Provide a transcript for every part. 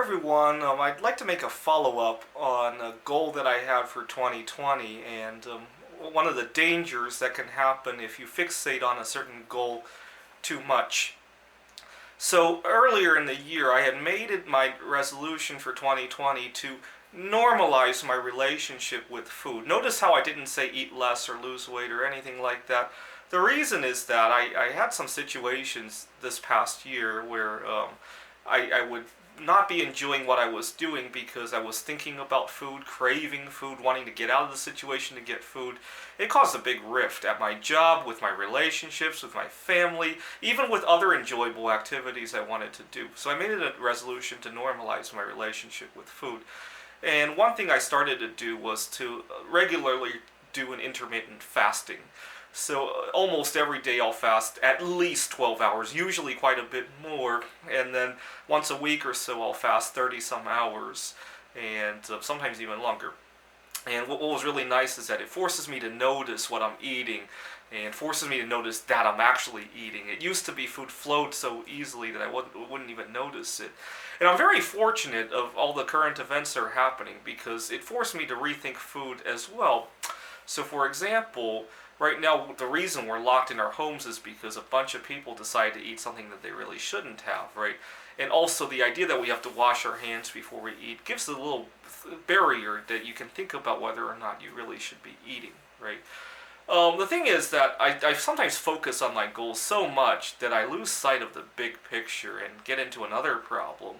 everyone. I'd like to make a follow-up on a goal that I had for 2020 and one of the dangers that can happen if you fixate on a certain goal too much. So earlier in the year, I had made it my resolution for 2020 to normalize my relationship with food. Notice how I didn't say eat less or lose weight or anything like that. The reason is that I had some situations this past year where I would not be enjoying what I was doing because I was thinking about food, craving food, wanting to get out of the situation to get food. It caused a big rift at my job, with my relationships, with my family, even with other enjoyable activities I wanted to do. So I made it a resolution to normalize my relationship with food. And one thing I started to do was to regularly do an intermittent fasting. So almost every day I'll fast at least 12 hours, usually quite a bit more. And then once a week or so I'll fast 30 some hours, and sometimes even longer. And what was really nice is that it forces me to notice what I'm eating and forces me to notice that I'm actually eating. It used to be food flowed so easily that I wouldn't even notice it. And I'm very fortunate of all the current events that are happening because it forced me to rethink food as well. So, for example, right now the reason we're locked in our homes is because a bunch of people decide to eat something that they really shouldn't have, right? And also the idea that we have to wash our hands before we eat gives a little barrier that you can think about whether or not you really should be eating, right? The thing is that I sometimes focus on my goals so much that I lose sight of the big picture and get into another problem.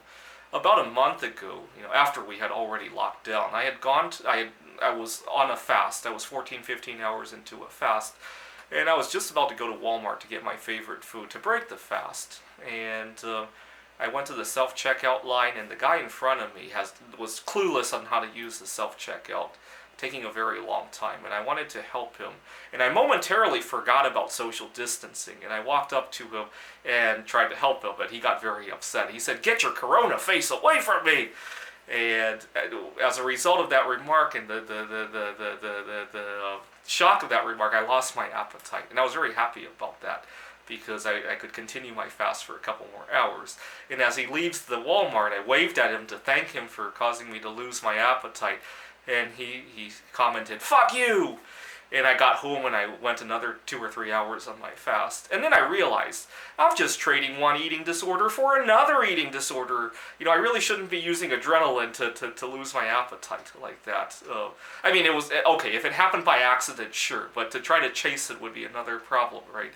About a month ago, after we had already locked down, I was on a fast. I was 14, 15 hours into a fast, and I was just about to go to Walmart to get my favorite food to break the fast. And I went to the self checkout line, and the guy in front of me was clueless on how to use the self checkout, taking a very long time, and I wanted to help him. And I momentarily forgot about social distancing, and I walked up to him and tried to help him, but he got very upset. He said, "Get your corona face away from me!" And as a result of that remark and the shock of that remark, I lost my appetite, and I was very happy about that because I could continue my fast for a couple more hours. And as he leaves the Walmart, I waved at him to thank him for causing me to lose my appetite, and he commented, "Fuck you!" And I got home and I went another 2 or 3 hours on my fast. And then I realized I'm just trading one eating disorder for another eating disorder. I really shouldn't be using adrenaline to lose my appetite like that. It was okay if it happened by accident, sure, but to try to chase it would be another problem, right?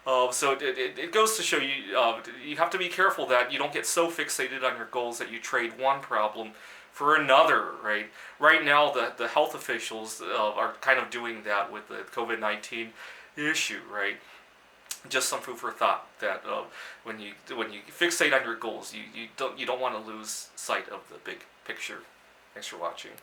So it goes to show you you have to be careful that you don't get so fixated on your goals that you trade one problem for another, right? Right now, the health officials are kind of doing that with the COVID-19 issue, right? Just some food for thought that when you fixate on your goals, you don't want to lose sight of the big picture. Thanks for watching.